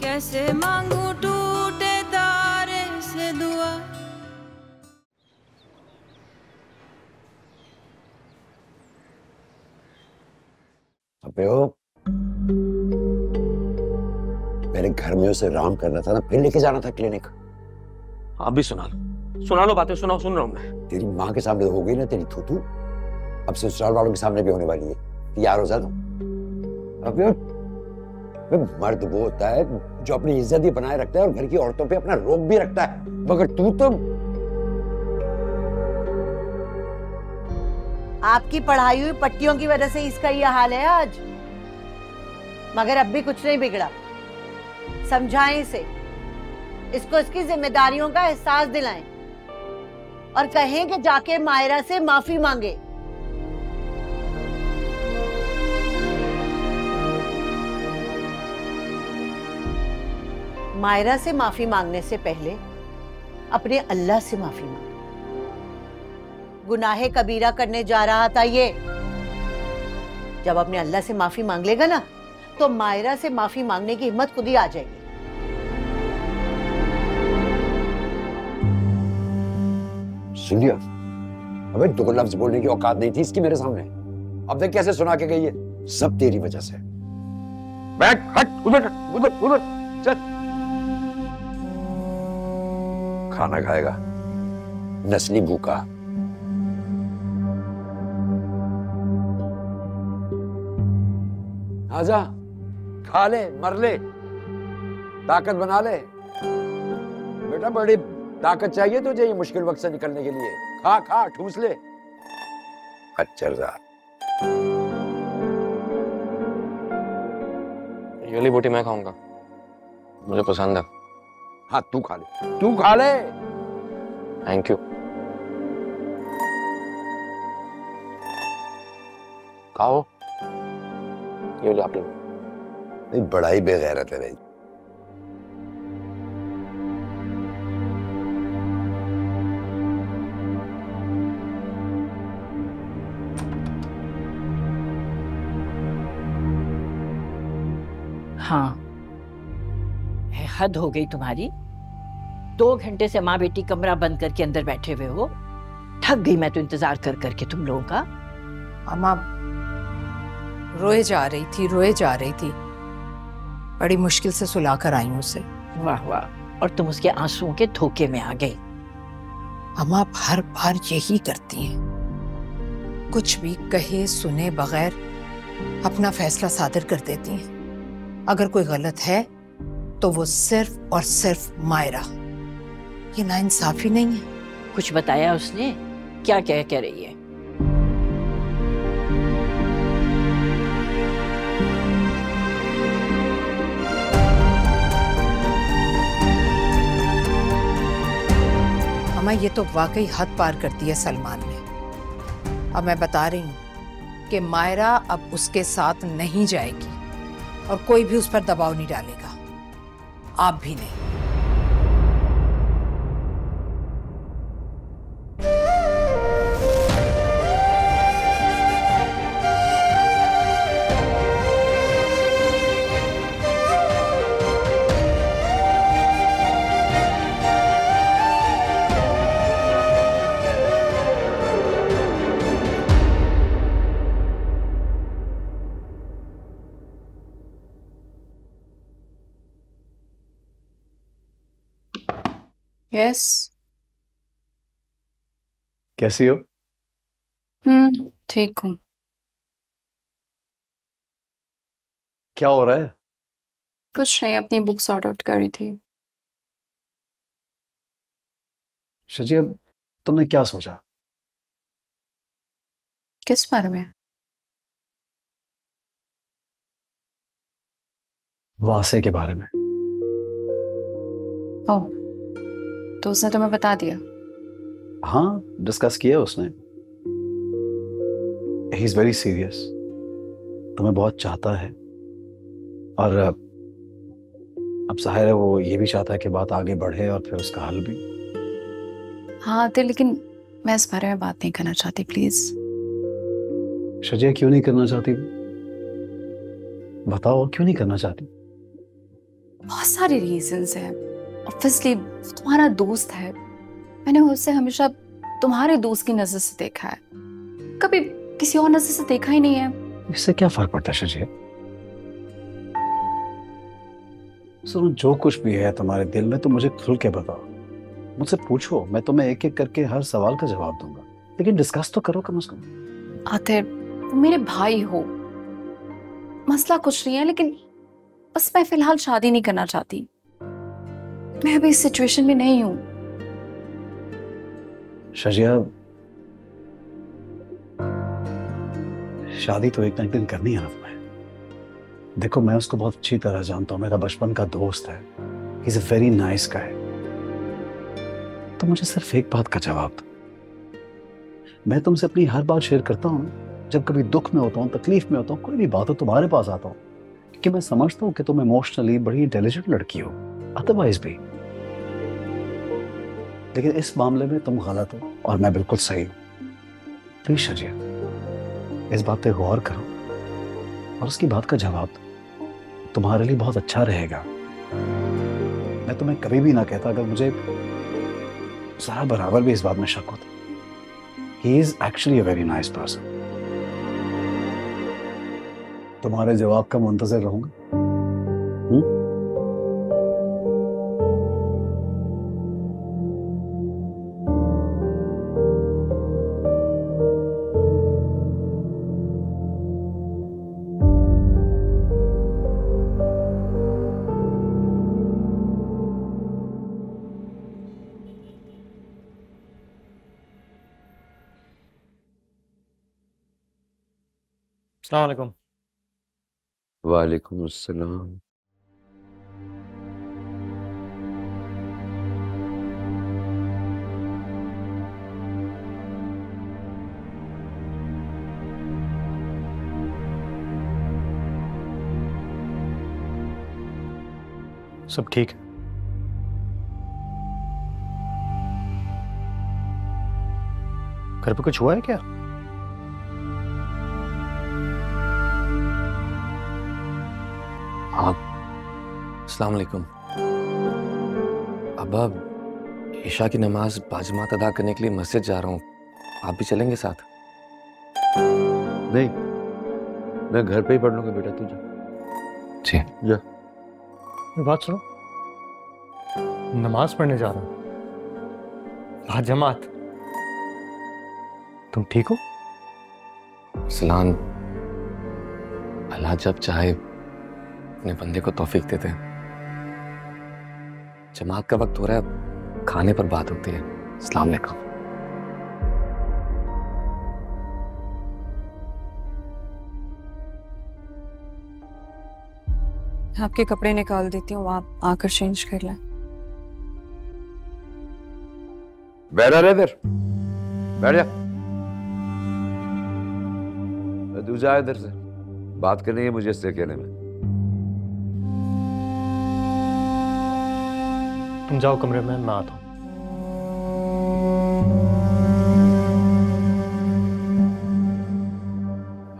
कैसे मांगू टूटे तारे से दुआ। अबे ओ, मेरे घर में उसे आराम करना था ना, फिर लेके जाना था क्लिनिक। आप भी सुना लो बातें, सुनाओ, सुन रहा हूं मैं। तेरी माँ के सामने हो गई ना तेरी थूथू, अब ससुराल वालों के सामने भी होने वाली है। तैयार हो जा तुम। अबे मर्द वो होता है जो अपनी इज्जत ही बनाए रखता है और घर की औरतों पे अपना रोब भी रखता है, मगर तू तो। आपकी पढ़ाई हुई पट्टियों की वजह से इसका ये हाल है आज, मगर अब भी कुछ नहीं बिगड़ा। समझाएं इसे, इसको इसकी जिम्मेदारियों का एहसास दिलाएं और कहें कि जाके मायरा से माफी मांगे। मायरा से माफी मांगने से पहले अपने अल्लाह से माफी मांगे। गुनाहे कबीरा करने जा रहा था ये। जब अपने अल्लाह से माफी मांग लेगा ना, तो मायरा से माफी मांगने की हिम्मत खुद ही आ जाएगी। सुन लिया? अबे दो लफ्ज बोलने की औकात नहीं थी इसकी मेरे सामने। अब देख कैसे सुना के गई है। सब तेरी वजह से। बैठ, हट, उधर उधर उधर चल। खाना खाएगा नस्ली भूखा। आजा, खा ले, मर ले, ताकत बना ले। बेटा बड़ी ताकत चाहिए तुझे ये मुश्किल वक्त से निकलने के लिए। खा खा, ठूस ले। अच्छा ये वाली बोटी मैं खाऊंगा, मुझे पसंद है। हाँ तू खा ले, तू खा ले। Thank you. खाओ, ये लो आप लोग। बड़ा ही बेगैरत है भाई। हाँ, हद हो गई तुम्हारी। 2 घंटे से माँ बेटी कमरा बंद करके अंदर बैठे हुए हो। थक गई मैं तो इंतजार कर करके तुम लोगों का। अम्मा रोए जा रही थी। बड़ी मुश्किल से सुला कर आई हूँ उसे। वाह वाह, और तुम उसके आंसुओं के धोखे में आ गई। अम्मा आप हर बार यही करती हैं, कुछ भी कहे सुने बगैर अपना फैसला सादर कर देती हैं। अगर कोई गलत है तो वो सिर्फ और सिर्फ मायरा। ये नाइंसाफी नहीं है। कुछ बताया उसने? क्या कह रही है? अम्मा ये तो वाकई हद पार कर दी है सलमान ने। अब मैं बता रही हूँ कि मायरा अब उसके साथ नहीं जाएगी और कोई भी उस पर दबाव नहीं डालेगा, आप भी नहीं। यस। कैसी हो? ठीक हूँ। क्या हो रहा है? कुछ नहीं, अपनी बुक सॉर्ट आउट कर रही थी। शजी, तुमने क्या सोचा? किस बारे में? वासे के बारे में। ओह, तो उसने तुम्हें बता दिया? हाँ, डिस्कस किया उसने। ही इज वेरी सीरियस, तुम्हें बहुत चाहता है और अब जाहिर है वो ये भी चाहता है कि बात आगे बढ़े और फिर उसका हल भी। हाँ तो लेकिन मैं इस बारे में बात नहीं करना चाहती, प्लीज। शजिया क्यों नहीं करना चाहती? बताओ क्यों नहीं करना चाहती? बहुत सारे रीजंस हैं। ऑब्वियसली तुम्हारा दोस्त है, मैंने उसे हमेशा तुम्हारे दोस्त की नजर से देखा है, कभी किसी और नजर से देखा ही नहीं है। इससे क्या फर्क पड़ता है शजिया? सुनो, जो कुछ भी है तुम्हारे दिल में तो मुझे खुल के बताओ, मुझसे पूछो, मैं तुम्हें एक एक करके हर सवाल का जवाब दूंगा, लेकिन डिस्कस तो करो कम से कम। आतिर, तुम मेरे भाई हो, मसला कुछ नहीं है, लेकिन बस मैं फिलहाल शादी नहीं करना चाहती। मैं अभी इस सिचुएशन में नहीं हूं। शजिया, शादी तो एक ना एक दिन करनी है ना तुम्हें। देखो, मैं उसको बहुत अच्छी तरह जानता हूँ, मेरा बचपन का दोस्त है, he is a very nice guy. तो मुझे सिर्फ एक बात का जवाब दो। मैं तुमसे अपनी हर बात शेयर करता हूँ, जब कभी दुख में होता हूँ, तकलीफ में होता हूँ, कोई भी बात हो तुम्हारे पास आता हूँ, क्योंकि मैं समझता हूँ कि तुम इमोशनली बड़ी इंटेलिजेंट लड़की हो, अदरवाइज भी। लेकिन इस मामले में तुम गलत हो और मैं बिल्कुल सही हूँ। प्लीज शजिया, इस बात पे गौर करो और उसकी बात का जवाब दो, तुम्हारे लिए बहुत अच्छा रहेगा। मैं तुम्हें कभी भी ना कहता अगर मुझे जरा बराबर भी इस बात में शक होता। He is actually a very nice person. तुम्हारे जवाब का मुंतज़िर रहूंगा। अस्सलाम वालेकुम। वालेकुम अस्सलाम। सब ठीक है? घर पे कुछ हुआ है क्या? अस्सलाम वालेकुम। अब ईशा की नमाज बाजमात अदा करने के लिए मस्जिद जा रहा हूँ, आप भी चलेंगे साथ? नहीं, मैं घर पे ही पढ़ लूंगा बेटा, तू जा। जी जा। बात सुनो, नमाज पढ़ने जा रहा हूँ बाजमात, तुम ठीक हो? सलान, अल्लाह जब चाहे अपने बंदे को तौफीक देते हैं। जमात का वक्त हो रहा है, खाने पर बात होती है। अस्सलाम वालेकुम। आपके कपड़े निकाल देती हूँ, आप आकर चेंज कर लें। बैठा रहे इधर, बैठ जा। तू जा इधर से, बात करनी है मुझे इससे कहने में। तुम जाओ कमरे में, मैं आता हूँ।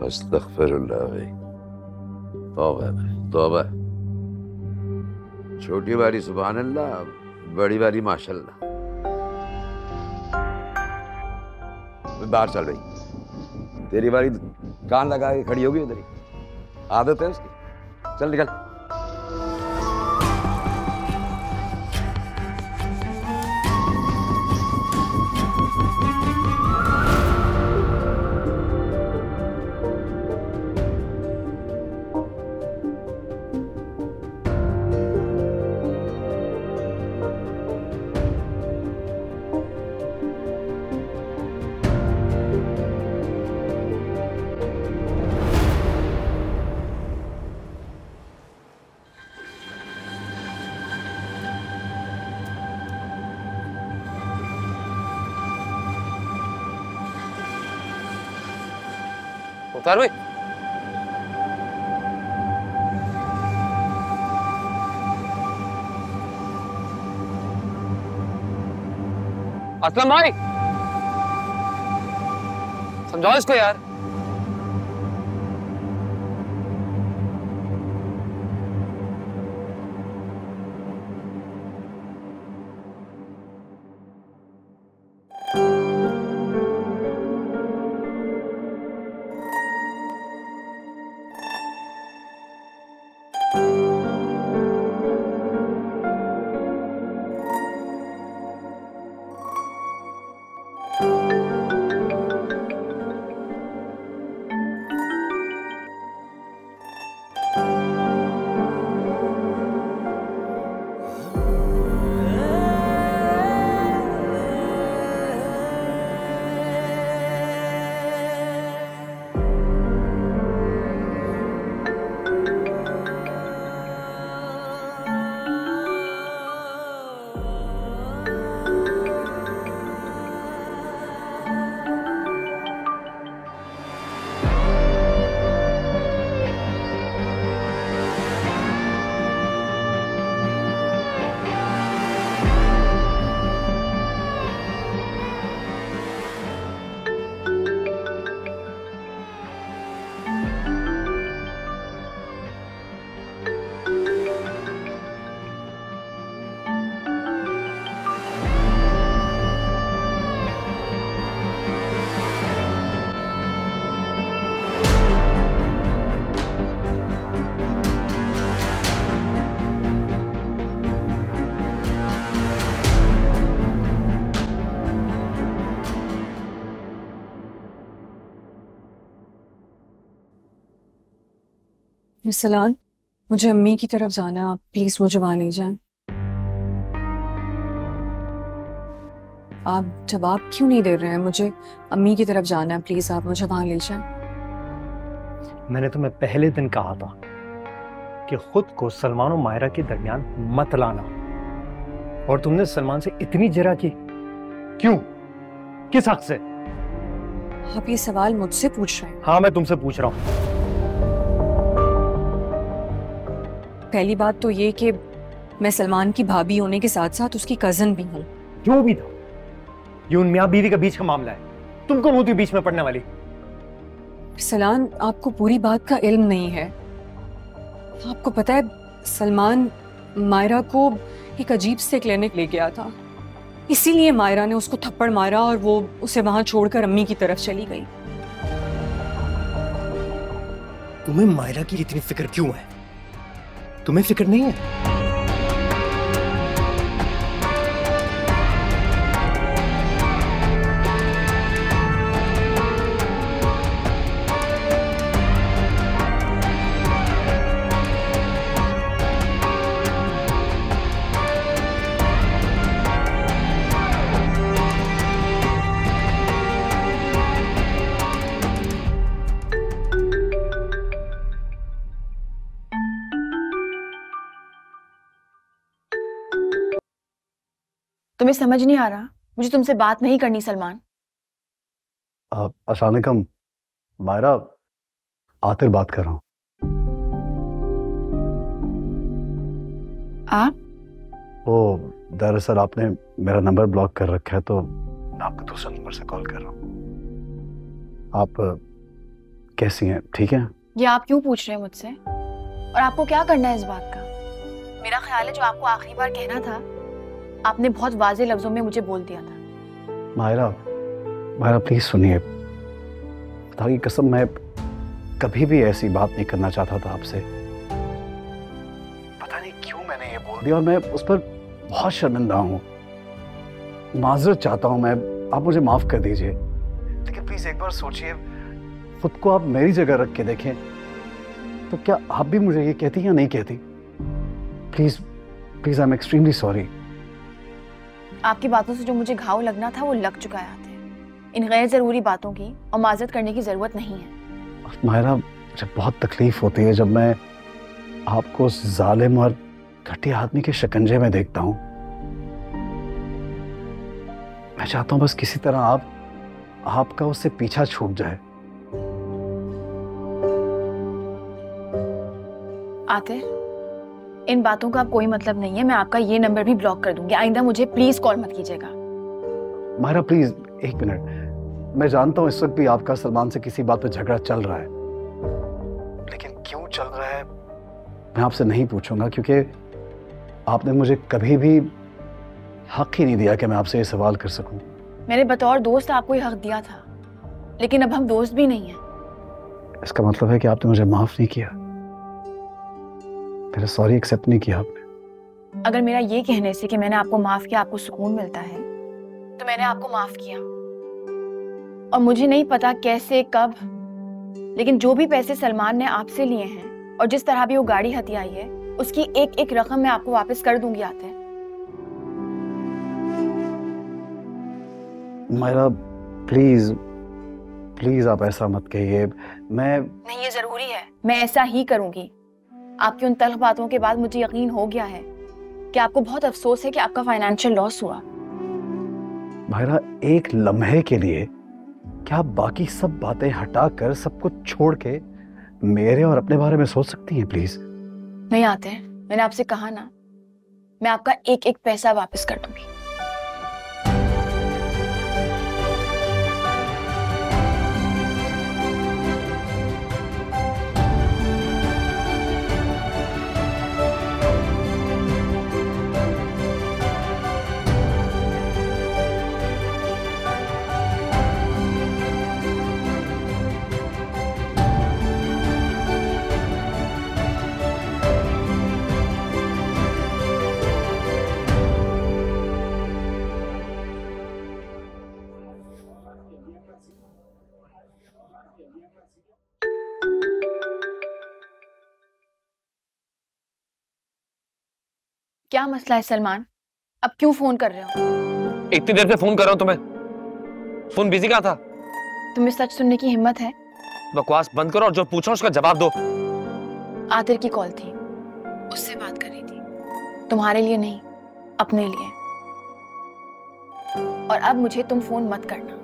अस्तगफिरुल्लाह भाई, तौबा तौबा। छोटी बारी सुभान अल्लाह, बड़ी बारी माशाल्लाह। बाहर चल रही, तेरी बारी कान लगा के खड़ी होगी उधर ही, आदत है उसकी। चल निकल। मुख्तार भाई, असलम भाई, समझाओ इसको यार। सलान, मुझे अम्मी की तरफ जाना है, आप प्लीज मुझे वहां ले जाएं। आप जवाब क्यों नहीं दे रहे हैं? मुझे अम्मी की तरफ जाना है, प्लीज आप मुझे वहां ले जाएं। मैंने तुम्हें पहले दिन कहा था कि खुद को सलमान और मायरा के दरमियान मत लाना, और तुमने सलमान से इतनी जरा की। क्यों? किस हक से? आप ये सवाल मुझसे पूछ रहे हैं? हाँ, मैं तुमसे पूछ रहा हूं। पहली बात तो ये कि मैं सलमान की भाभी होने के साथ साथ उसकी कजन भी हूँ। जो भी था, ये उन मियां बीवी का बीच का मामला है, तुम कौन होती बीच में पड़ने वाली? सलान, आपको पूरी बात का इल्म नहीं है। आपको पता है, सलमान मायरा को एक अजीब से क्लिनिक ले गया था, इसीलिए मायरा ने उसको थप्पड़ मारा और वो उसे वहां छोड़कर अम्मी की तरफ चली गई। तुम्हें मायरा की इतनी फिक्र क्यों है? तुम्हें फिक्र नहीं है? तुम्हें समझ नहीं आ रहा? मुझे तुमसे बात नहीं करनी सलमान। अस्सलाम वालेकुम मायरा, आतिर बात कर रहा हूँ। आप? वो दरअसल आपने मेरा नंबर ब्लॉक कर रखा है, तो मैं आपको दूसरा नंबर से कॉल कर रहा हूँ। आप कैसी हैं? ठीक है? ये आप क्यों पूछ रहे हैं मुझसे? और आपको क्या करना है इस बात का? मेरा ख्याल है जो आपको आखिरी बार कहना था, आपने बहुत वाज़े लफ्जों में मुझे बोल दिया था। मायरा प्लीज सुनिए, खुदा की कसम मैं कभी भी ऐसी बात नहीं करना चाहता था आपसे। पता नहीं क्यों मैंने ये बोल दिया और मैं उस पर बहुत शर्मिंदा हूँ। माजरत चाहता हूँ मैं, आप मुझे माफ कर दीजिए। लेकिन प्लीज एक बार सोचिए, खुद को आप मेरी जगह रख के देखें, तो क्या आप भी मुझे ये कहती या नहीं कहती? Please please, I am extremely sorry. आपकी बातों से जो मुझे घाव लगना था वो लग चुका है। इन गैर जरूरी बातों की और माजरत करने की जरूरत नहीं है। मायरा, मुझे बहुत तकलीफ होती है जब मैं आपको उस जालिम और घटिया आदमी के शिकंजे में देखता हूं। मैं चाहता हूं बस किसी तरह आपका उससे पीछा छूट जाए। आतिर, इन बातों का कोई मतलब नहीं है। मैं आपका ये नंबर भी ब्लॉक कर दूंगी। आइंदा मुझे प्लीज कॉल मत कीजिएगा। मायरा प्लीज एक मिनट, मैं जानता हूं इस वक्त भी आपका सलमान से किसी बात पर झगड़ा चल रहा है, लेकिन क्यों चल रहा है मैं आपसे नहीं पूछूंगा, क्योंकि आपने मुझे कभी भी हक ही नहीं दिया कि मैं आपसे ये सवाल कर सकूं। मैंने बतौर दोस्त आपको ये हक दिया था, लेकिन अब हम दोस्त भी नहीं हैं। इसका मतलब है कि आपने मुझे माफ नहीं किया, मेरा सॉरी एक्सेप्ट नहीं किया आपने। अगर मेरा ये कहने से कि मैंने आपको माफ किया आपको सुकून मिलता है, तो मैंने आपको माफ किया। और मुझे नहीं पता कैसे कब, लेकिन जो भी पैसे सलमान ने आपसे लिए हैं और जिस तरह भी वो गाड़ी हथियाई है, उसकी एक एक रकम मैं आपको वापस कर दूंगी। आते मायरा प्लीज प्लीज आप ऐसा मत कहिए। मैं नहीं, ये जरूरी है, मैं ऐसा ही करूंगी। आपकी उन तल्ख बातों के बाद मुझे यकीन हो गया है कि आपको बहुत अफसोस है कि आपका फाइनेंशियल लॉस हुआ। मायरा, एक लम्हे के लिए क्या आप बाकी सब बातें हटाकर सब कुछ छोड़ के मेरे और अपने बारे में सोच सकती हैं प्लीज? नहीं आते, मैंने आपसे कहा ना, मैं आपका एक एक पैसा वापस कर दूंगी। क्या मसला है सलमान? अब क्यों फोन कर रहे हो? इतनी देर से फोन कर रहा हूँ तुम्हें, फोन बिजी कहाँ था? तुम्हें सच सुनने की हिम्मत है? बकवास बंद करो और जो पूछो उसका जवाब दो। आतिर की कॉल थी, उससे बात कर रही थी, तुम्हारे लिए नहीं, अपने लिए। और अब मुझे तुम फोन मत करना।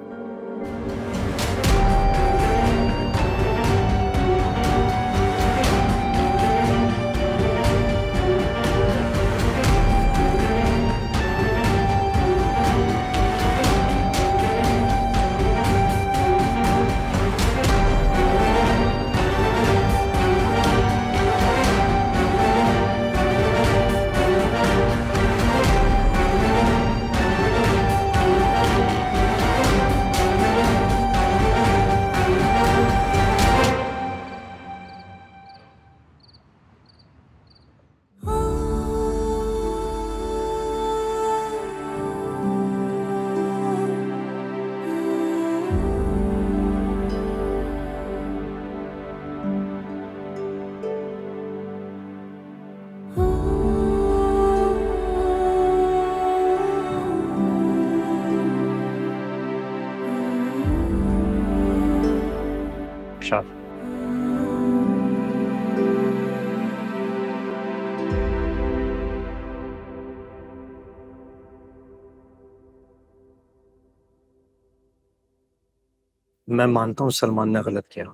मैं मानता हूं सलमान ने गलत किया,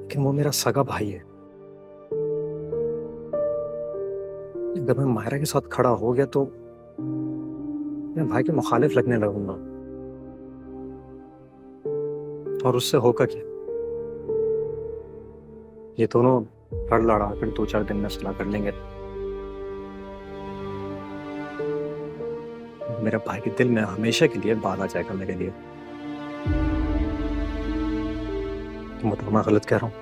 लेकिन वो मेरा सगा भाई है। अगर मैं मायरा के साथ खड़ा हो गया तो मैं भाई के मुखालिफ लगने लगूंगा, और उससे होगा क्या? ये दोनों लड़ लड़ा कर 2-4 दिन में सलाह कर लेंगे। मेरे भाई के दिल में हमेशा के लिए बात आ जाएगा मेरे लिए। तुम बताओ मैं गलत कह रहा हूं?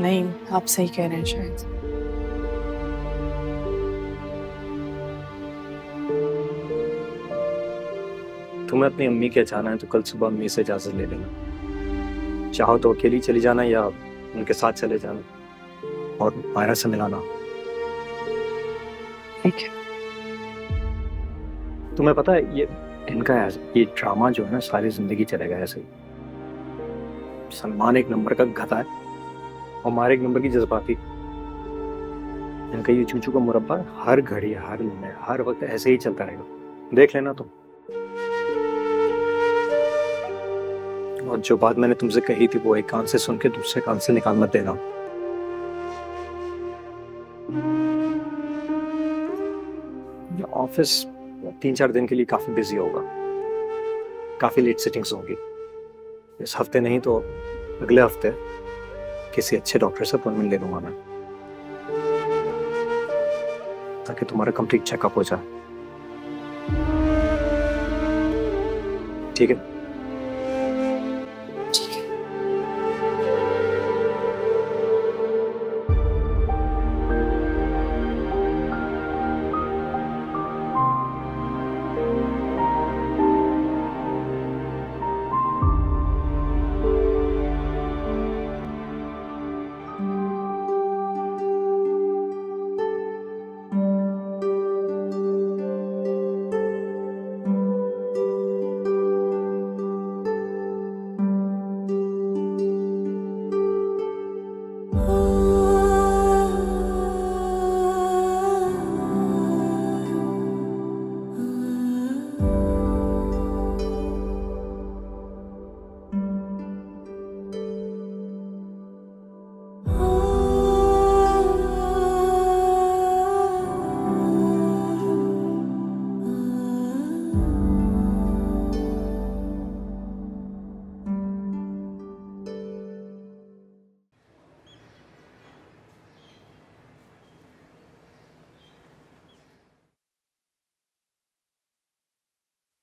नहीं, आप सही कह रहे हैं शायद। तुम्हें अपनी अम्मी के जाना है तो कल सुबह अम्मी से इजाजत ले लेना। चाहो तो अकेली चली जाना या उनके साथ चले जाना, और मायरा से मिलाना। ठीक है। तुम्हें पता है ये ड्रामा जो है ना सारी जिंदगी चलेगा ऐसे ही। सलमान एक नंबर का गधा है और मायरा एक नंबर की जज्बाती। इनका ये चूचू का मुरब्बा हर घड़ी, हर लम्हे, हर वक्त ऐसे ही चलता रहेगा। देख लेना तुम। और जो बात मैंने तुमसे कही थी वो एक कान से सुन के दूसरे कान से निकाल मत देना। ऑफिस 3-4 दिन के लिए काफी बिजी होगा, काफी लेट सिटिंग्स होंगी। इस हफ्ते नहीं तो अगले हफ्ते किसी अच्छे डॉक्टर से अपॉइंटमेंट ले लूंगा मैं, ताकि तुम्हारा कंप्लीट चेकअप हो जाए। ठीक है?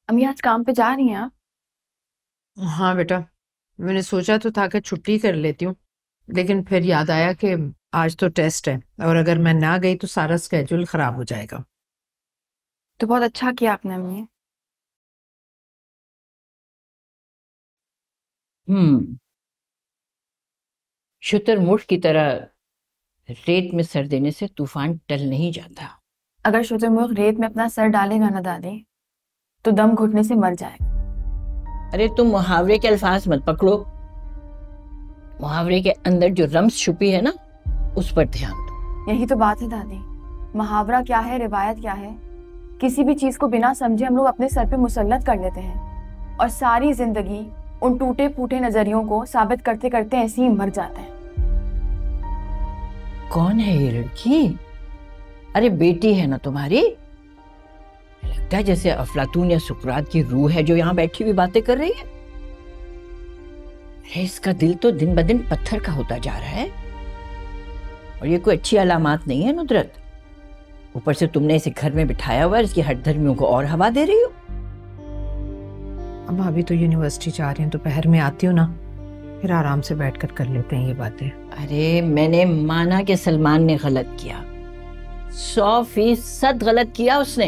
अम्मी आज काम पे जा रही हैं आप? हाँ बेटा, मैंने सोचा तो था कि छुट्टी कर लेती हूँ, लेकिन फिर याद आया कि आज तो टेस्ट है और अगर मैं ना गई तो सारा स्केड्यूल खराब हो जाएगा। तो बहुत अच्छा किया आपने अम्मी। शुतुरमुर्ग की तरह रेत में सर देने से तूफान टल नहीं जाता। अगर शुतुरमुर्ग रेत में अपना सर डालेगा ना दादी, तो दम घुटने से मर जाएगा। अरे तुम मुहावरे के अल्फाज मत पकड़ो, मुहावरे के अंदर जो रम्ज छुपी है ना, उस पर ध्यान दो। यही तो बात है दादी, मुहावरा क्या है, रिवायत क्या है, किसी भी चीज को बिना समझे हम लोग अपने सर पे मुसल्लत कर लेते हैं और सारी जिंदगी उन टूटे फूटे नजरियों को साबित करते करते ऐसे ही मर जाते हैं। कौन है ये लड़की? अरे बेटी है ना तुम्हारी? लगता है जैसे अफलातून या सुकरात की रूह है जो यहाँ बैठी हुई बातें कर रही है। अरे इसका दिल तो दिन ब दिन पत्थर का होता जा रहा है और ये कोई अच्छी अलामत नहीं है नुदरत। ऊपर से तुमने इसे घर में बिठाया हुआ है, इसकी हठधर्मियों को और हवा दे रही हो। अब अभी तो यूनिवर्सिटी जा रही हूँ, दोपहर में आती हूँ ना, फिर आराम से बैठकर कर लेते हैं ये बातें। अरे मैंने माना कि सलमान ने गलत किया, 100% गलत किया उसने,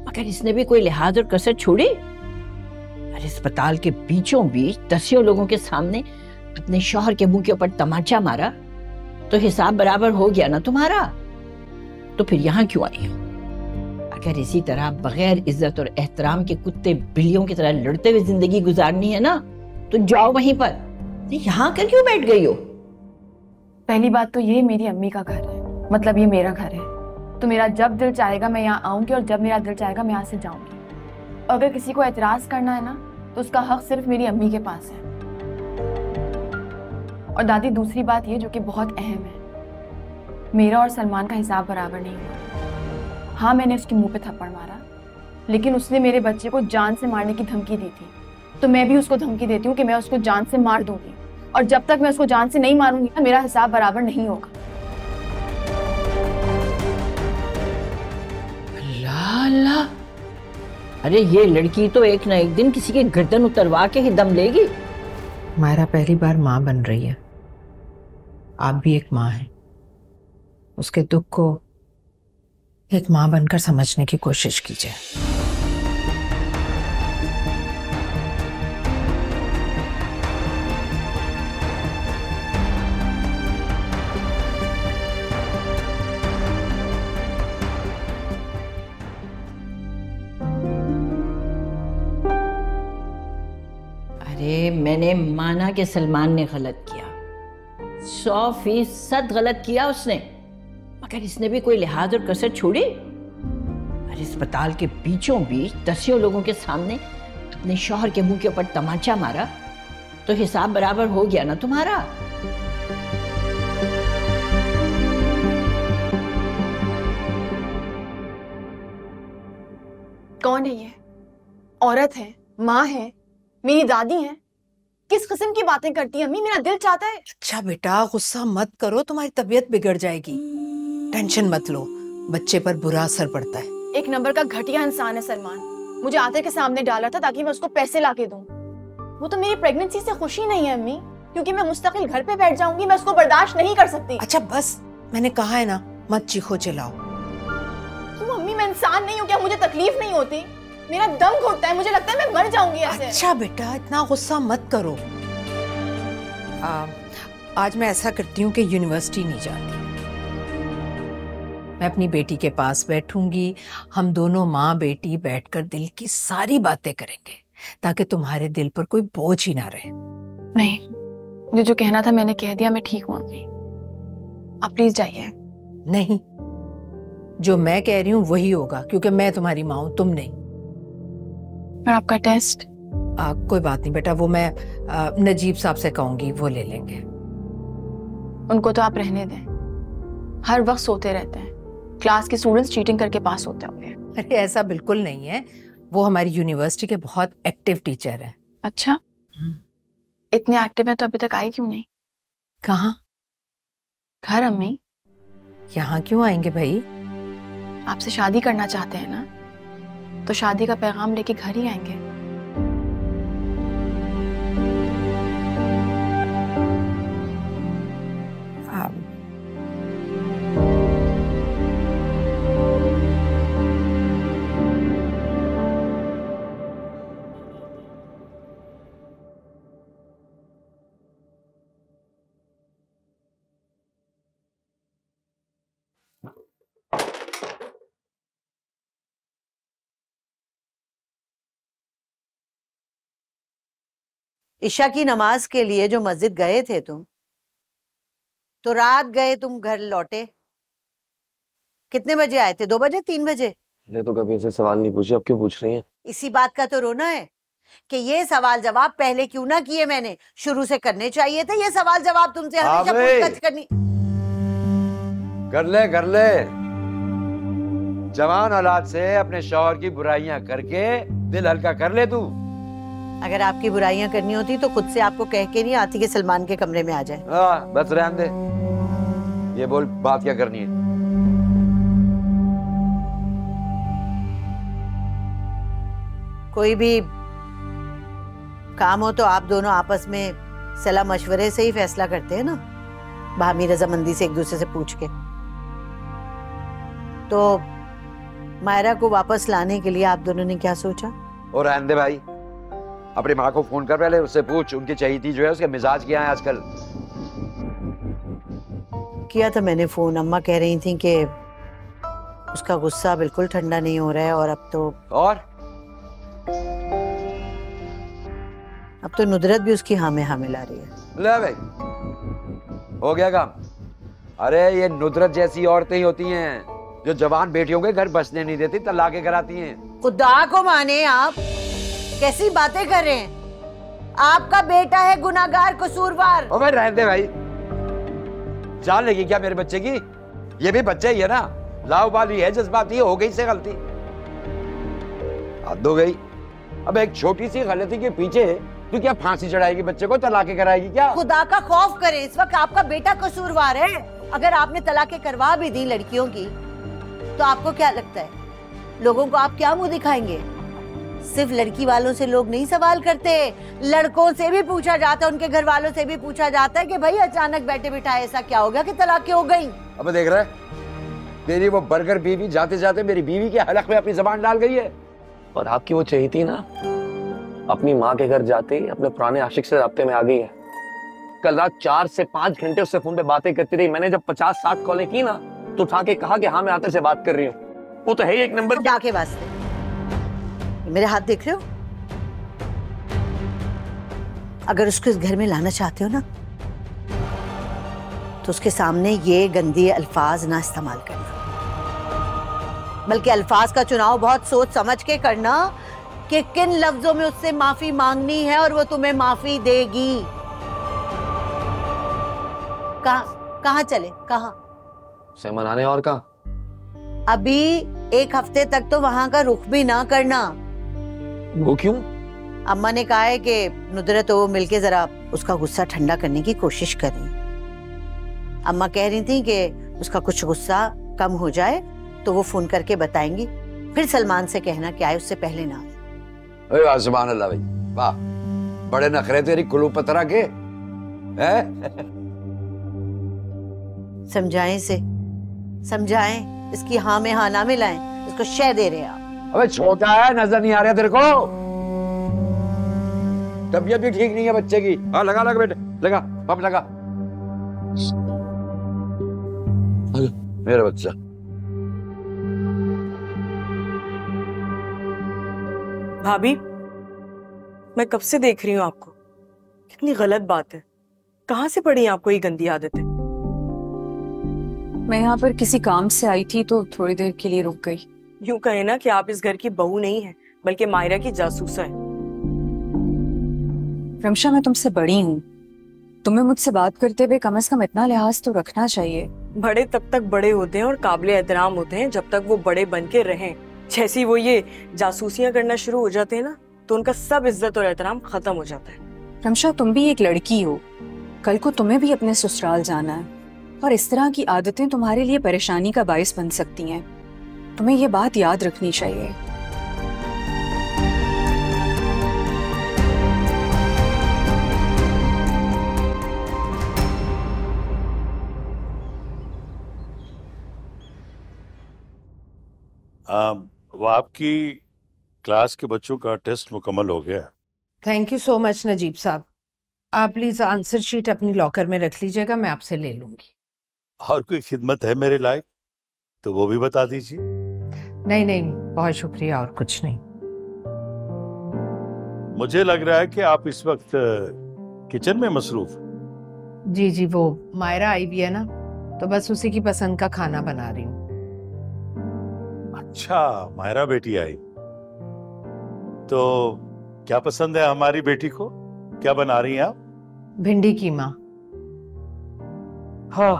मगर इसने भी कोई लिहाज और कसर छोड़ी? अरे अस्पताल के बीचों बीच दसियों लोगों के सामने अपने शौहर के मुंह के ऊपर तमाचा मारा, तो हिसाब बराबर हो गया ना तुम्हारा? तो फिर यहाँ क्यों आई हो? अगर इसी तरह बगैर इज्जत और एहतराम के कुत्ते बिल्लियों की तरह लड़ते हुए जिंदगी गुजारनी है ना, तो जाओ वहीं पर। यहाँ कर क्यों बैठ गई हो? पहली बात तो ये मेरी अम्मी का घर है, मतलब ये मेरा घर है, तो मेरा जब दिल चाहेगा मैं यहाँ आऊंगी और जब मेरा दिल चाहेगा मैं यहाँ से जाऊंगी। अगर किसी को एतराज करना है ना, तो उसका हक सिर्फ मेरी अम्मी के पास है। और दादी दूसरी बात ये जो कि बहुत अहम है, मेरा और सलमान का हिसाब बराबर नहीं हुआ। हाँ मैंने उसके मुंह पे थप्पड़ मारा, लेकिन उसने मेरे बच्चे को जान से मारने की धमकी दी थी, तो मैं भी उसको धमकी देती हूँ कि मैं उसको जान से मार दूंगी, और जब तक मैं उसको जान से नहीं मारूंगी ना, मेरा हिसाब बराबर नहीं होगा। अल्लाह, अरे ये लड़की तो एक ना एक दिन किसी के गर्दन उतरवा के ही दम लेगी। मायरा पहली बार माँ बन रही है, आप भी एक माँ हैं, उसके दुख को एक माँ बनकर समझने की कोशिश कीजिए। अरे मैंने माना कि सलमान ने गलत किया, 100% गलत किया उसने, मगर इसने भी कोई लिहाज और कसर छोड़ी? अरे अस्पताल के बीचों बीच दसियों लोगों के सामने अपने शौहर के मुंह के ऊपर तमाचा मारा, तो हिसाब बराबर हो गया ना तुम्हारा? कौन है ये? औरत है, माँ है, मेरी दादी है। किस किस्म की बातें करती है अम्मी? मेरा दिल चाहता है। अच्छा बेटा गुस्सा मत करो, तुम्हारी तबीयत बिगड़ जाएगी। टेंशन मत लो, बच्चे पर बुरा असर पड़ता है। एक नंबर का घटिया इंसान है सलमान, मुझे आते के सामने डाला था ताकि मैं उसको पैसे लाके दूं। वो तो मेरी प्रेगनेंसी से खुशी नहीं है अम्मी, क्योंकि मैं मुस्तकिल घर पे बैठ जाऊंगी, मैं उसको बर्दाश्त नहीं कर सकती। अच्छा बस, मैंने कहा है ना, मत चीखो चिल्लाओ। क्यों अम्मी, मैं इंसान नहीं हूँ क्या? मुझे तकलीफ नहीं होती? मेरा दम घुटता है, मुझे लगता है मैं मर जाऊंगी ऐसे। अच्छा बेटा इतना गुस्सा मत करो। आज मैं ऐसा करती हूँ कि यूनिवर्सिटी नहीं जाती, मैं अपनी बेटी के पास बैठूंगी, हम दोनों माँ बेटी बैठकर दिल की सारी बातें करेंगे, ताकि तुम्हारे दिल पर कोई बोझ ही ना रहे। नहीं, मुझे जो कहना था मैंने कह दिया, मैं ठीक हूँ अम्मी, आप प्लीज जाइए। नहीं, जो मैं कह रही हूँ वही होगा, क्योंकि मैं तुम्हारी माँ हूँ, तुम नहीं। पर आपका टेस्ट? कोई बात नहीं बेटा, वो मैं नजीब साहब से कहूंगी, वो ले लेंगे। उनको तो आप रहने दें, हर वक्त सोते रहते हैं, क्लास के स्टूडेंट्स चीटिंग करके पास होते होंगे। अरे ऐसा बिल्कुल नहीं है, वो हमारी यूनिवर्सिटी के बहुत एक्टिव टीचर हैं। अच्छा, इतने एक्टिव है तो अभी तक आई क्यों नहीं? कहाँ? घर अम्मी। यहाँ क्यों आएंगे भाई? आपसे शादी करना चाहते हैं ना, तो शादी का पैगाम लेके घर ही आएंगे। ईशा की नमाज के लिए जो मस्जिद गए थे तुम, तो रात गए तुम घर लौटे कितने बजे आए थे? 2 बजे, 3 बजे? मैंने तो कभी ऐसे सवाल नहीं पूछे, अब क्यों पूछ रही हैं? इसी बात का तो रोना है कि ये सवाल जवाब पहले क्यों ना किए मैंने, शुरू से करने चाहिए थे ये सवाल जवाब तुमसे हमेशा पूछताछ करनी। कर ले जवान औलाद से अपने शौहर की बुराइयां करके दिल हल्का कर ले तू। अगर आपकी बुराइयां करनी होती तो खुद से आपको कह के नहीं आती कि सलमान के कमरे में आ जाए। बस रहने दे, ये बोल बात क्या करनी है। कोई भी काम हो तो आप दोनों आपस में सलाह मशवरे से ही फैसला करते हैं ना, बाहमी रजामंदी से एक दूसरे से पूछ के। तो मायरा को वापस लाने के लिए आप दोनों ने क्या सोचा? और रहने दे भाई, अपनी माँ को फोन कर पहले, उससे पूछ उनकी चहीती जो है उसके मिजाज क्या है आजकल। किया था मैंने फोन, अम्मा कह रही थी कि उसका गुस्सा बिल्कुल ठंडा नहीं हो रहा है और अब तो नुदरत भी उसकी हाँ में हाँ मिला रही है। ले भाई, हो गया काम। अरे ये नुदरत जैसी औरतें ही होती हैं जो जवान बेटियों के घर बसने नहीं देती, तलाकें कराती हैं। खुदा को माने, आप कैसी बातें कर रहे हैं? आपका बेटा है गुनाहगार, कसूरवार। ओ भाई रहने दे भाई, जान लेगी क्या मेरे बच्चे की? ये भी बच्चा ही है ना, लाउबाली है, जज्बाती, हो गई से गलती, हद हो गई। अब एक छोटी सी गलती के पीछे तू क्या फांसी चढ़ाएगी बच्चे को, तलाकें कराएगी क्या? खुदा का खौफ करे, इस वक्त आपका बेटा कसूरवार है। अगर आपने तलाकें करवा भी दी लड़कियों की तो आपको क्या लगता है लोगों को आप क्या मुंह दिखाएंगे? सिर्फ लड़की वालों से लोग नहीं सवाल करते, लड़कों से भी पूछा जाता है, उनके घर वालों से भी पूछा जाता है कि भाई अचानक बैठे बिठाए ऐसा क्या हो गया कि तलाकें हो गई। अब देख रहा है तेरी वो बर्गर बीवी जाते जाते मेरी बीवी के हलक में अपनी जबान डाल गई है। और आपकी वो चहीती ना अपनी माँ के घर जाते ही अपने पुराने आशिक से राब्ते में आ गई है। कल रात 4 से 5 घंटे उससे फोन पे बातें करती रही। मैंने जब 50-60 कॉलें की ना तो उठा के कहा कि हाँ मैं आते से बात कर रही हूँ। वो तो है ही एक नंबर खुदा के वास्ते, मेरे हाथ देख रहे हो? अगर उसको इस घर में लाना चाहते हो ना तो उसके सामने ये गंदे अल्फाज ना इस्तेमाल करना, बल्कि अल्फाज का चुनाव बहुत सोच समझ के करना कि किन लफ्जों में उससे माफी मांगनी है और वो तुम्हें माफी देगी। कहाँ चले? कहाँ से मनाने? और कहाँ? अभी 1 हफ्ते तक तो वहां का रुख भी ना करना। वो क्यों? अम्मा ने कहा है कि नुदरत वो मिलके जरा उसका गुस्सा ठंडा करने की कोशिश करें। अम्मा कह रही थी कि उसका कुछ गुस्सा कम हो जाए तो वो फोन करके बताएंगी, फिर सलमान से कहना कि आए उससे पहले ना आए। वाह सुभान अल्लाह भाई, वाह, बड़े नखरे तेरी कुलू पतरा के हैं। समझाएं से समझाएं, इसकी हाँ में हाँ ना मिलाएं, इसको शय दे रहे हैं आप। अबे छोटा है, नजर नहीं आ रहा तेरे को? तबीयत भी ठीक नहीं है बच्चे की। हाँ लगा लगा बेटे, लगा पंप लगा। मेरा बच्चा भाभी, मैं कब से देख रही हूँ आपको, कितनी गलत बात है। कहाँ से पड़ी आपको ये गंदी आदतें? मैं यहाँ पर किसी काम से आई थी तो थोड़ी देर के लिए रुक गई। यूं कहे ना कि आप इस घर की बहू नहीं है बल्कि मायरा की जासूसा है। रमशा, मैं तुमसे बड़ी हूँ, तुम्हें मुझसे बात करते हुए कम से कम इतना लिहाज तो रखना चाहिए। बड़े तब तक बड़े होते हैं और काबिल एहतराम होते हैं जब तक वो बड़े बन के रहें। जैसी वो ये जासूसियां करना शुरू हो जाते हैं ना तो उनका सब इज्जत और एहतराम खत्म हो जाता है। रमशा, तुम भी एक लड़की हो, कल को तुम्हें भी अपने ससुराल जाना है और इस तरह की आदतें तुम्हारे लिए परेशानी का बायस बन सकती हैं। तुम्हें ये बात याद रखनी चाहिए। वो आपकी क्लास के बच्चों का टेस्ट मुकम्मल हो गया। Thank you so much Najeeb sahab. आप प्लीज आंसर शीट अपनी लॉकर में रख लीजिएगा, मैं आपसे ले लूंगी। और कोई खिदमत है मेरे लायक तो वो भी बता दीजिए। नहीं नहीं, बहुत शुक्रिया, और कुछ नहीं। मुझे लग रहा है कि आप इस वक्त किचन में मसरूफ हैं। जी जी, वो मायरा आई भी है ना, तो बस उसी की पसंद का खाना बना रही हूँ। अच्छा, मायरा बेटी आई, तो क्या पसंद है हमारी बेटी को? क्या बना रही हैं आप? भिंडी कीमा। हाँ,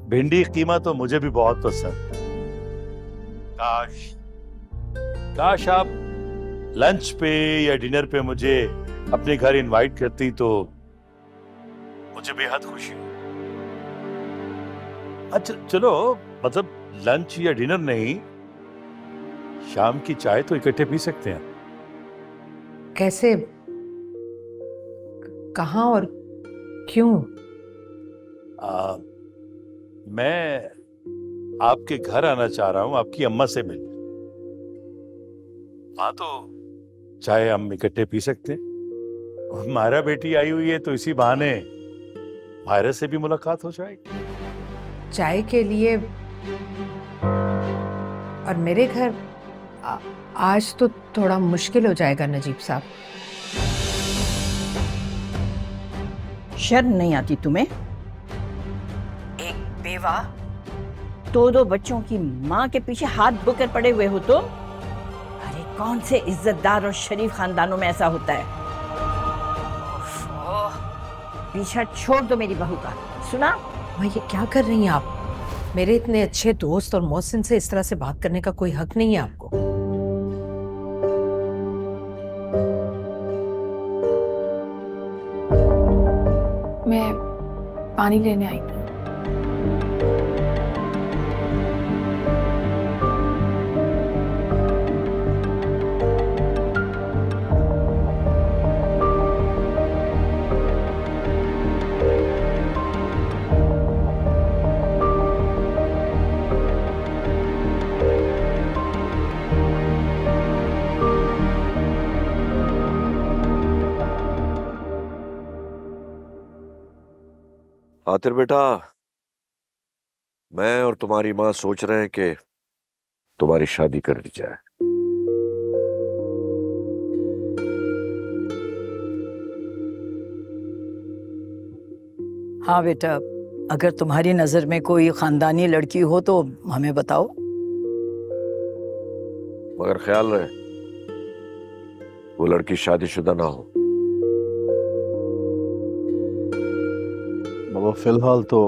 भिंडी कीमा तो मुझे भी बहुत पसंद। काश आप लंच पे या डिनर पे मुझे अपने घर इनवाइट करती तो मुझे बेहद खुशी हो। अच्छा चलो, मतलब लंच या डिनर नहीं, शाम की चाय तो इकट्ठे पी सकते हैं। कैसे, कहाँ और क्यों? मैं आपके घर आना चाह रहा हूं, आपकी अम्मा से मिलने। हाँ, तो चाय हम इकट्ठे पी सकते हैं। मायरा बेटी आई हुई है तो इसी बहाने मायरा से भी मुलाकात हो जाएगी। चाय के लिए और मेरे घर आज तो थोड़ा मुश्किल हो जाएगा नजीब साहब। शर्म नहीं आती तुम्हें? एक बेवा, दो बच्चों की माँ के पीछे हाथ बुकर पड़े हुए हो तो? अरे कौन से इज्जतदार और शरीफ खानदानों में ऐसा होता है? पीछा छोड़ दो मेरी बहू का, सुना? भाई ये क्या कर रही हैं आप? मेरे इतने अच्छे दोस्त और मोहसिन से इस तरह से बात करने का कोई हक नहीं है आपको। मैं पानी लेने आई थी। आतिर बेटा, मैं और तुम्हारी माँ सोच रहे हैं कि तुम्हारी शादी कर दी जाए। हाँ बेटा, अगर तुम्हारी नजर में कोई खानदानी लड़की हो तो हमें बताओ। मगर ख्याल रहे वो लड़की शादीशुदा ना हो। बाबा फिलहाल तो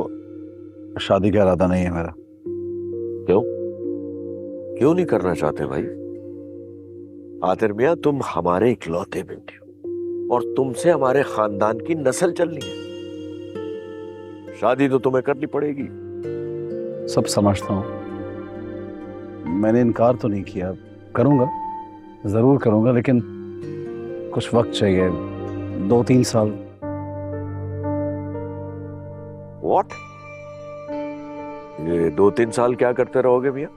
शादी का इरादा नहीं है मेरा। क्यों? क्यों नहीं करना चाहते भाई? आतिर मियां, तुम हमारे इकलौते बेटे हो और तुमसे हमारे खानदान की नस्ल चलनी है। शादी तो तुम्हें करनी पड़ेगी। सब समझता हूँ, मैंने इनकार तो नहीं किया, करूंगा, जरूर करूंगा, लेकिन कुछ वक्त चाहिए, 2-3 साल। What? ये 2-3 साल क्या करते रहोगे भैया?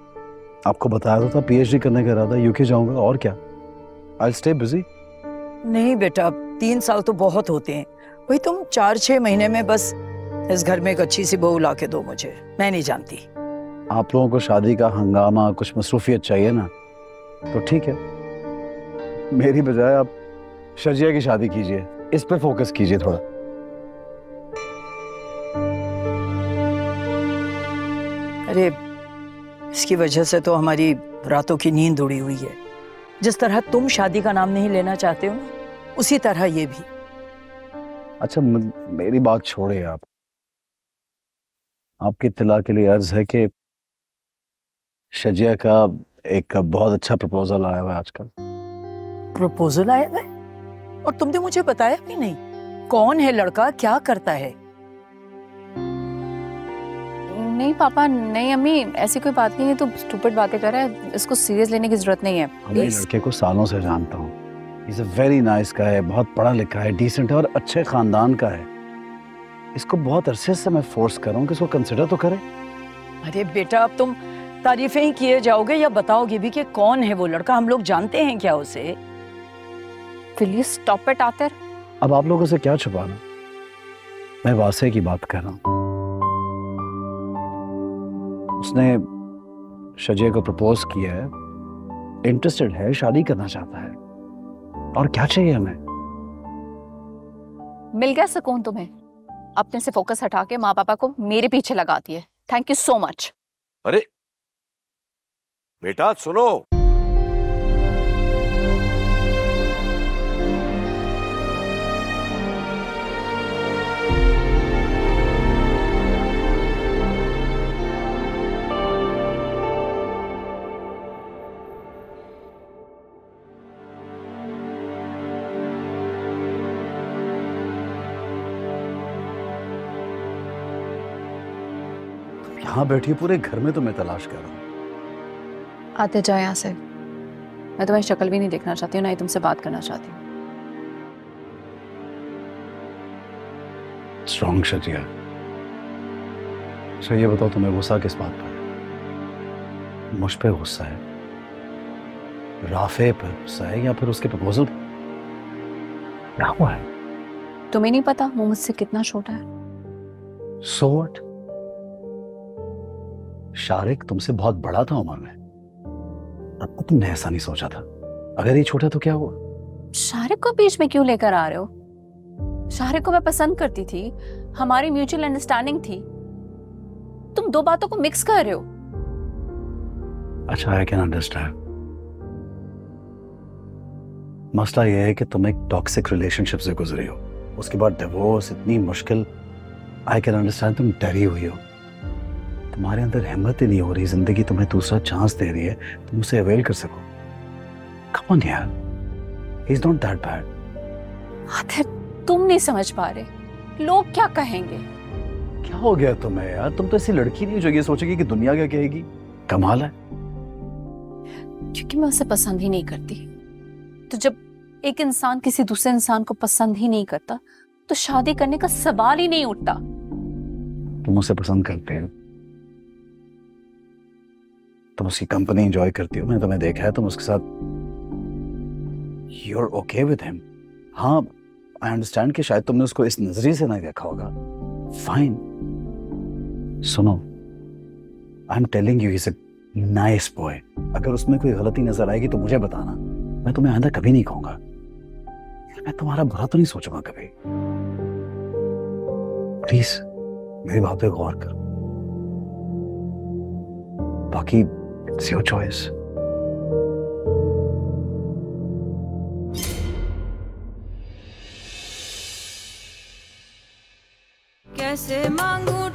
आपको बताया तो था PhD करने का इरादा, यूके जाऊंगा, और क्या? I'll stay busy। नहीं बेटा, 3 साल तो बहुत होते हैं। वही तुम 4-6 महीने में बस इस घर में एक अच्छी सी बहू ला के दो मुझे, मैं नहीं जानती। आप लोगों को शादी का हंगामा, कुछ मसरूफियत चाहिए ना, तो ठीक है, मेरी बजाय आप शजिया की शादी कीजिए, इस पे फोकस कीजिए थोड़ा। अरे इसकी वजह से तो हमारी रातों की नींद उड़ी हुई है। जिस तरह तुम शादी का नाम नहीं लेना चाहते हो ना, उसी तरह ये भी। अच्छा मेरी बात छोड़े आप, आपकी इत्तला के लिए अर्ज है कि शजिया का एक बहुत अच्छा प्रपोजल आया हुआ है आजकल। प्रपोजल आया है? और तुमने मुझे बताया भी नहीं। कौन है लड़का, क्या करता है? नहीं पापा, नहीं अम्मी, ऐसी कोई बात नहीं है, तो स्टूपिड बातें कर रहा है, इसको सीरियस लेने की जरूरत नहीं है। मैं लड़के को सालों से जानता हूँ, इज अ वेरी नाइस का है, बहुत पढ़ा लिखा है, डिसेंट है और अच्छे खानदान का है। इसको बहुत अरसे से मैं फोर्स कर रहा हूँ कि इसको कंसिडर तो करे। अरे बेटा, अब तुम तारीफें ही किए जाओगे या बताओगे भी कि कौन है वो लड़का? हम लोग जानते हैं क्या उसे? Will you stop it, Aatir? अब आप लोगों से क्या छुपाना, मैं वासे की बात कर रहा हूँ। उसने शजिया को प्रपोज किया है, इंटरेस्टेड है, शादी करना चाहता है, और क्या चाहिए हमें? मिल गया सुकून तुम्हें? अपने से फोकस हटा के माँ पापा को मेरे पीछे लगाती है। Thank you so much. अरे बेटा सुनो, यहाँ बैठी पूरे घर में तुम्हें तलाश कर रहा हूँ। आते जाओ यहाँ से। मैं तुम्हारी शक्ल भी नहीं देखना चाहती हूँ, ना ही तुमसे बात करना चाहती हूँ। स्ट्रॉन्ग शजिया। अच्छा ये बताओ, तुम्हें गुस्सा किस बात पर है? मुझ पे गुस्सा है, राफे पर गुस्सा है, या फिर उसके प्रपोजल? क्या हुआ है? तुम्हें नहीं पता वो मुझसे कितना छोटा है? So what? शारिक तुमसे बहुत बड़ा था उम्र में, अब तुमने ऐसा नहीं सोचा था। अगर ये छोटा तो क्या हुआ? शारिक को बीच में क्यों लेकर आ रहे हो? शारिक को मैं पसंद करती थी, हमारी म्यूचुअल अंडरस्टैंडिंग थी। तुम दो बातों को मिक्स कर रहे हो। अच्छा, आई कैन अंडरस्टैंड। मसला यह है कि तुम एक टॉक्सिक रिलेशनशिप से गुजरे हो, उसके बाद डिवोर्स, इतनी मुश्किल। आई कैन अंडरस्टैंड, तुम डरी हुई हो, तुम्हारे अंदर हिम्मत ही नहीं हो रही, जिंदगी तुम्हें दूसरा चांस दे रही है, तुम उसे अवेल कर सको। कम ऑन यार, he is not that bad. आखिर तुम नहीं समझ पा रहे, लोग क्या कहेंगे? क्या हो गया तुम्हें यार? तुम तो ऐसी लड़की नहीं जो ये सोचेगी कि दुनिया क्या कहेगी। कमाल है। क्योंकि मैं उसे पसंद ही नहीं करती। तो जब एक इंसान किसी दूसरे इंसान को पसंद ही नहीं करता, तो शादी करने का सवाल ही नहीं उठता। तुम उसे पसंद करते हो, तुम उसकी कंपनी एंजॉय करती हो, मैंने तुम्हें देखा है, तुम उसके साथ you're okay with him। हाँ, आई अंडरस्टैंड कि शायद तुमने उसको इस नजरिए से नहीं देखा होगा। फाइन, सुनो, I am telling you, he is a nice boy. अगर उसमें कोई गलती नजर आएगी तो मुझे बताना, मैं तुम्हें आइंदा कभी नहीं कहूंगा। मैं तुम्हारा बुरा तो नहीं सोचूंगा कभी। प्लीज मेरी बात पे गौर कर, बाकी इट्स योर चॉइस। कैसे मांगू